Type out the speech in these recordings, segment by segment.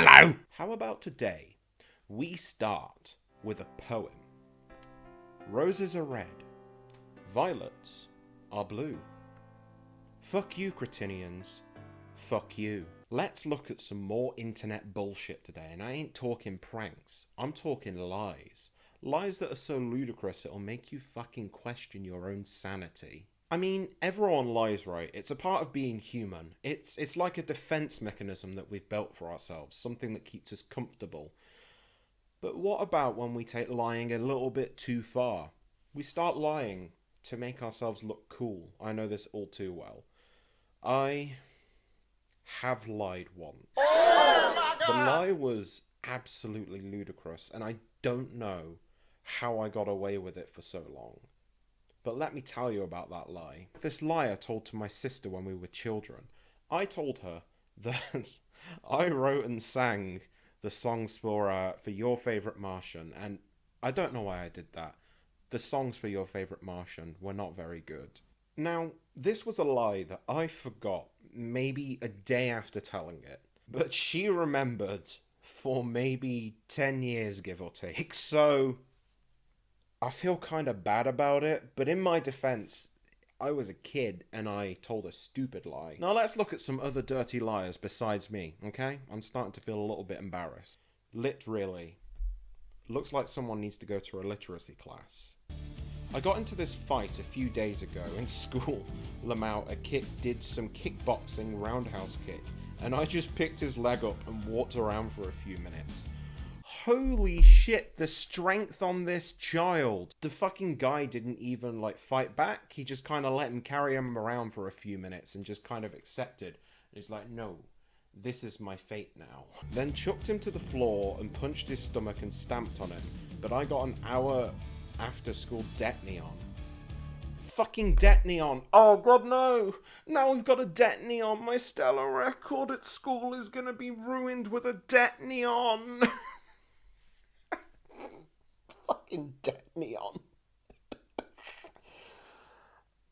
Hello! How about today we start with a poem? Roses are red, violets are blue. Fuck you, Cretinians. Fuck you. Let's look at some more internet bullshit today, and I ain't talking pranks. I'm talking lies. Lies that are so ludicrous it'll make you fucking question your own sanity. I mean, everyone lies, right? It's a part of being human. It's like a defense mechanism that we've built for ourselves, something that keeps us comfortable. But what about when we take lying a little bit too far? We start lying to make ourselves look cool. I know this all too well. I have lied once. Oh my God! The lie was absolutely ludicrous, and I don't know how I got away with it for so long. But let me tell you about that lie. This lie I told to my sister when we were children. I told her that I wrote and sang the songs for Your Favourite Martian, and I don't know why I did that. The songs for Your Favourite Martian were not very good. Now, this was a lie that I forgot maybe a day after telling it, but she remembered for maybe 10 years, give or take, so I feel kind of bad about it, but in my defense, I was a kid and I told a stupid lie. Now let's look at some other dirty liars besides me, okay? I'm starting to feel a little bit embarrassed. Lit really. Looks like someone needs to go to a literacy class. I got into this fight a few days ago in school. Lamau, a kid, did some kickboxing roundhouse kick, and I just picked his leg up and walked around for a few minutes. Holy shit, the strength on this child. The fucking guy didn't even fight back. He just kind of let him carry him around for a few minutes and just kind of accepted. He's like, no, this is my fate now. Then chucked him to the floor and punched his stomach and stamped on him. But I got an hour after school Detnion. Fucking Detnion. Oh god, no. Now I've got a Detnion. My stellar record at school is gonna be ruined with a Detnion. Fucking Detnion.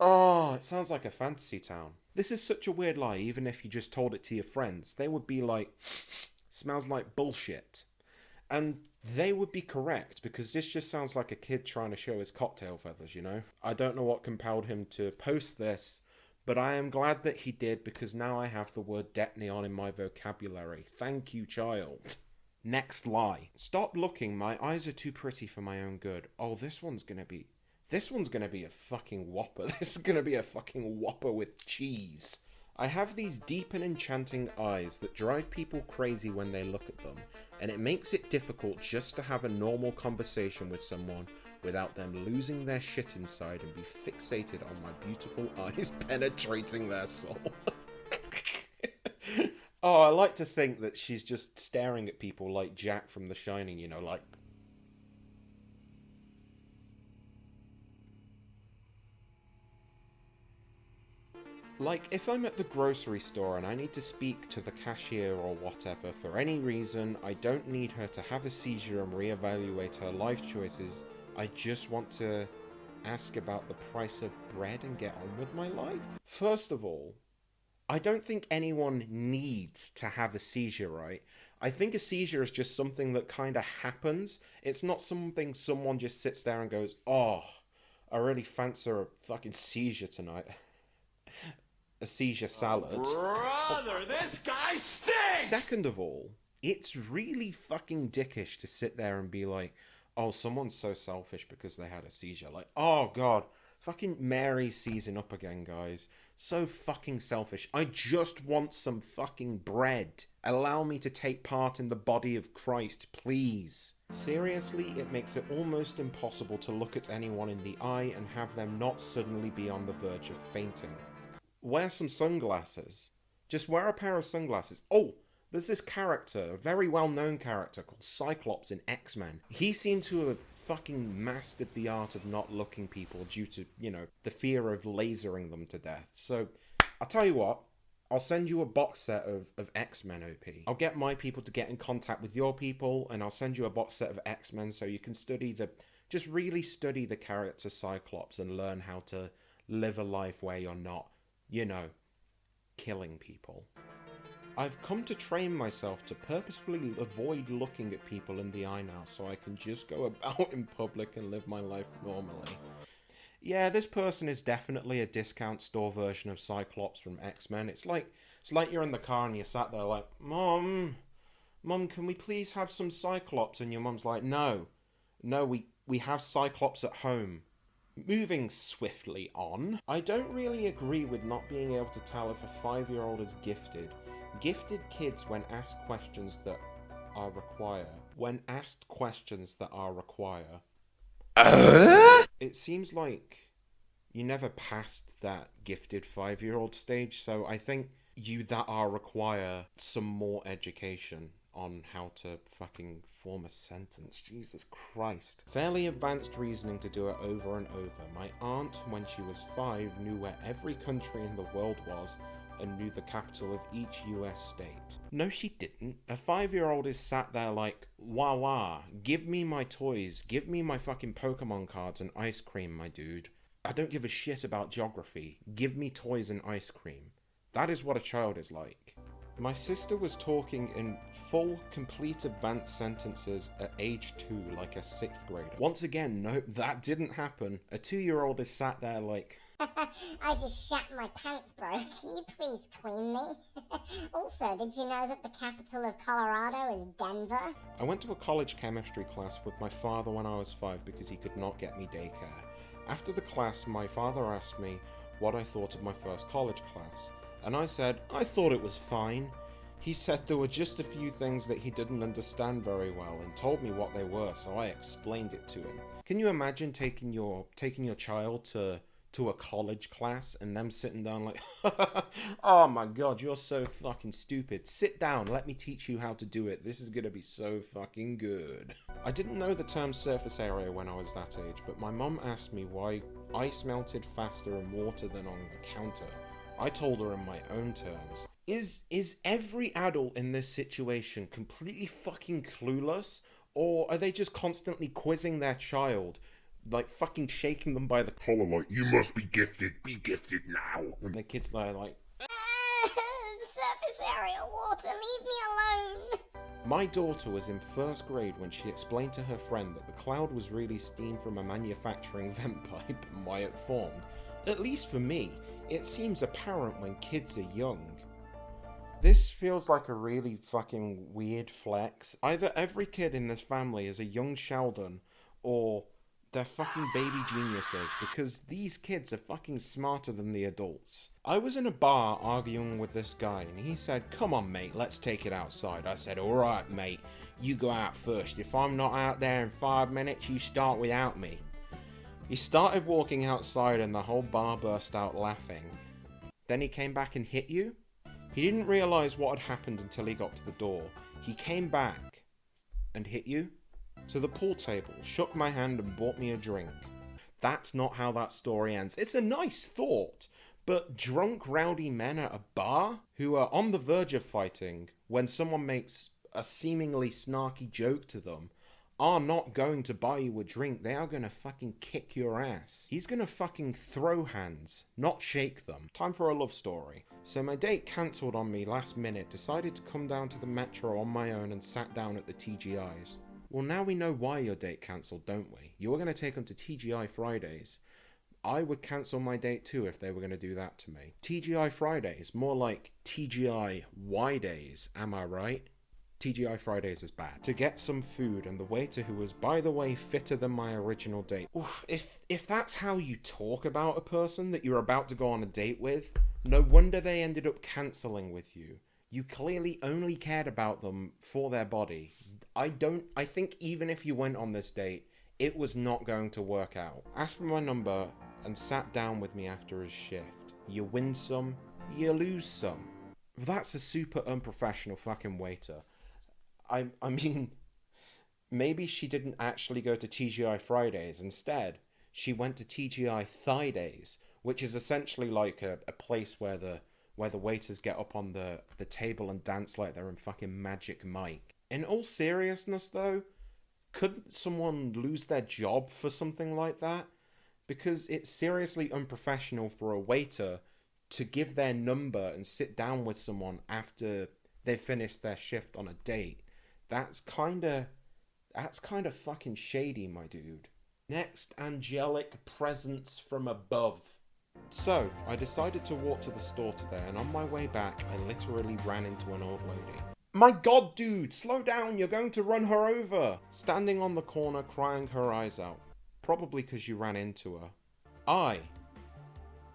Oh, it sounds like a fantasy town. This is such a weird lie, even if you just told it to your friends. They would be like, smells like bullshit. And they would be correct, because this just sounds like a kid trying to show his cocktail feathers, you know? I don't know what compelled him to post this, but I am glad that he did, because now I have the word Detnion in my vocabulary. Thank you, child. Next lie. Stop looking, my eyes are too pretty for my own good. Oh, this one's gonna be a fucking whopper. This is gonna be a fucking whopper with cheese. I have these deep and enchanting eyes that drive people crazy when they look at them, and it makes it difficult just to have a normal conversation with someone without them losing their shit inside and be fixated on my beautiful eyes penetrating their soul. Oh, I like to think that she's just staring at people like Jack from The Shining, you know, like... Like, if I'm at the grocery store and I need to speak to the cashier or whatever for any reason, I don't need her to have a seizure and reevaluate her life choices. I just want to ask about the price of bread and get on with my life. First of all, I don't think anyone needs to have a seizure, right? I think a seizure is just something that kind of happens. It's not something someone just sits there and goes, oh, I really fancy a fucking seizure tonight. A seizure salad. Brother, this guy stinks! Second of all, it's really fucking dickish to sit there and be like, oh, someone's so selfish because they had a seizure. Like, oh god, fucking Mary's seizing up again, guys. So fucking selfish. I just want some fucking bread. Allow me to take part in the body of Christ, please. Seriously, it makes it almost impossible to look at anyone in the eye and have them not suddenly be on the verge of fainting. Wear some sunglasses. Just wear a pair of sunglasses. Oh, there's this character, a very well-known character called Cyclops in X-Men. He seemed to have fucking mastered the art of not looking people due to, you know, the fear of lasering them to death. So, I'll tell you what, I'll send you a box set of X-Men OP. I'll get my people to get in contact with your people, and I'll send you a box set of X-Men so you can just really study the character Cyclops and learn how to live a life where you're not, you know, killing people. I've come to train myself to purposefully avoid looking at people in the eye now so I can just go about in public and live my life normally. Yeah, this person is definitely a discount store version of Cyclops from X-Men. It's like you're in the car and you sat there like, Mom, can we please have some Cyclops? And your mum's like, no, we have Cyclops at home. Moving swiftly on, I don't really agree with not being able to tell if a 5-year-old is gifted. Gifted kids, when asked questions that are require, it seems like you never passed that gifted 5-year-old stage, so I think you that are require some more education on how to fucking form a sentence. Jesus Christ. Fairly advanced reasoning to do it over and over. My aunt, when she was 5, knew where every country in the world was and knew the capital of each US state. No, she didn't. A 5-year-old is sat there like, wah, give me my toys, give me my fucking Pokemon cards and ice cream, my dude. I don't give a shit about geography. Give me toys and ice cream. That is what a child is like. My sister was talking in full, complete advanced sentences at age 2 like a 6th grader. Once again, no, that didn't happen. A 2-year-old is sat there like, I just shat my pants, bro. Can you please clean me? Also, did you know that the capital of Colorado is Denver? I went to a college chemistry class with my father when I was 5 because he could not get me daycare. After the class, my father asked me what I thought of my first college class. And I said, I thought it was fine. He said there were just a few things that he didn't understand very well and told me what they were, so I explained it to him. Can you imagine taking your child to a college class and them sitting down like, oh my god, you're so fucking stupid. Sit down, let me teach you how to do it. This is gonna be so fucking good. I didn't know the term surface area when I was that age, but my mum asked me why ice melted faster in water than on a counter. I told her in my own terms. Is every adult in this situation completely fucking clueless? Or are they just constantly quizzing their child? Like fucking shaking them by the collar like, you must be gifted now. And the kid's there like, Surface area water, leave me alone. My daughter was in 1st grade when she explained to her friend that the cloud was really steam from a manufacturing vent pipe and why it formed. At least for me, it seems apparent when kids are young. This feels like a really fucking weird flex. Either every kid in this family is a young Sheldon, or they're fucking baby geniuses, because these kids are fucking smarter than the adults. I was in a bar arguing with this guy, and he said, come on mate, let's take it outside. I said, alright mate, you go out first. If I'm not out there in 5 minutes, you start without me. He started walking outside and the whole bar burst out laughing. Then he came back and hit you? He didn't realise what had happened until he got to the door. He came back and hit you? To the pool table, shook my hand and bought me a drink. That's not how that story ends. It's a nice thought, but drunk rowdy men at a bar who are on the verge of fighting when someone makes a seemingly snarky joke to them are not going to buy you a drink. They are going to fucking kick your ass. He's going to fucking throw hands, not shake them. Time for a love story. So my date cancelled on me last minute, decided to come down to the metro on my own and sat down at the TGI's. Well, now we know why your date cancelled, don't we? You were going to take them to TGI Fridays. I would cancel my date too if they were going to do that to me. TGI Fridays, more like TGI Y-Days, am I right? TGI Fridays is bad. To get some food, and the waiter, who was, by the way, fitter than my original date. Oof, if that's how you talk about a person that you're about to go on a date with, no wonder they ended up cancelling with you. You clearly only cared about them for their body. I think even if you went on this date, it was not going to work out. Asked for my number and sat down with me after his shift. You win some, you lose some. That's a super unprofessional fucking waiter. I mean, maybe she didn't actually go to TGI Fridays. Instead, she went to TGI Thigh-Days, which is essentially like a place where the waiters get up on the table and dance like they're in fucking Magic Mike. In all seriousness, though, couldn't someone lose their job for something like that? Because it's seriously unprofessional for a waiter to give their number and sit down with someone after they finished their shift on a date. That's kinda fucking shady, my dude. Next, angelic presence from above. So, I decided to walk to the store today, and on my way back, I literally ran into an old lady. My god, dude, slow down, you're going to run her over! Standing on the corner, crying her eyes out. Probably because you ran into her. I,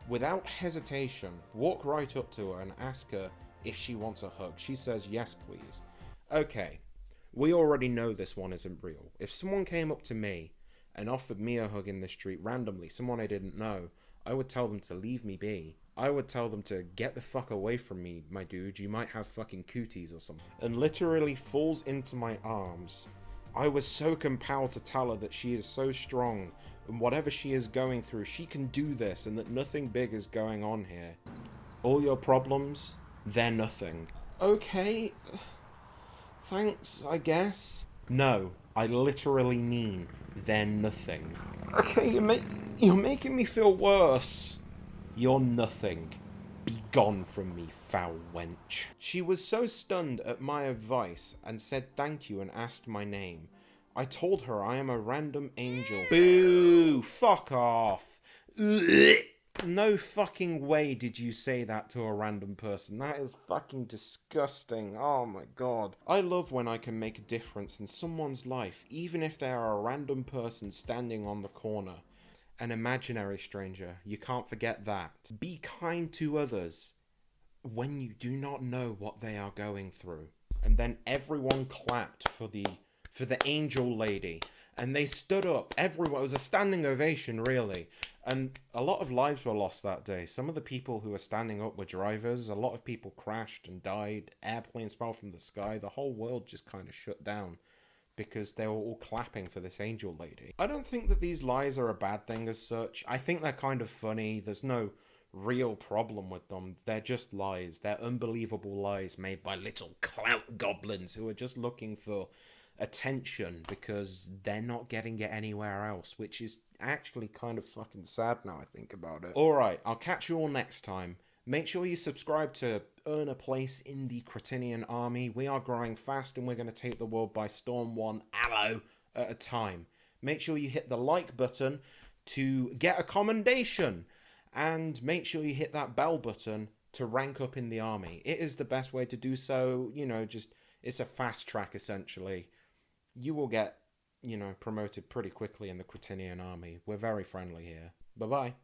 without hesitation, walk right up to her and ask her if she wants a hug. She says, yes, please. Okay, we already know this one isn't real. If someone came up to me and offered me a hug in the street randomly, someone I didn't know, I would tell them to leave me be. I would tell them to get the fuck away from me, my dude, you might have fucking cooties or something. And literally falls into my arms. I was so compelled to tell her that she is so strong, and whatever she is going through, she can do this, and that nothing big is going on here. All your problems, they're nothing. Okay, thanks, I guess. No, I literally mean they're nothing. Okay, you're making me feel worse. You're nothing. Be gone from me, foul wench. She was so stunned at my advice and said thank you and asked my name. I told her I am a random angel. Boo! Fuck off! No fucking way did you say that to a random person. That is fucking disgusting. Oh my god. I love when I can make a difference in someone's life, even if they are a random person standing on the corner. An imaginary stranger. You can't forget that. Be kind to others when you do not know what they are going through. And then everyone clapped for the angel lady. And they stood up. Everyone. It was a standing ovation, really. And a lot of lives were lost that day. Some of the people who were standing up were drivers. A lot of people crashed and died. Airplanes fell from the sky. The whole world just kind of shut down because they were all clapping for this angel lady. I don't think that these lies are a bad thing as such. I think they're kind of funny. There's no real problem with them. They're just lies. They're unbelievable lies made by little clout goblins who are just looking for attention because they're not getting it anywhere else, which is actually kind of fucking sad now I think about it. Alright, I'll catch you all next time. Make sure you subscribe to earn a place in the Cretinian army. We are growing fast and we're going to take the world by storm, one aloe at a time. Make sure you hit the like button to get a commendation. And make sure you hit that bell button to rank up in the army. It is the best way to do so. You know, just, it's a fast track essentially. You will get, you know, promoted pretty quickly in the Cretinian army. We're very friendly here. Bye-bye.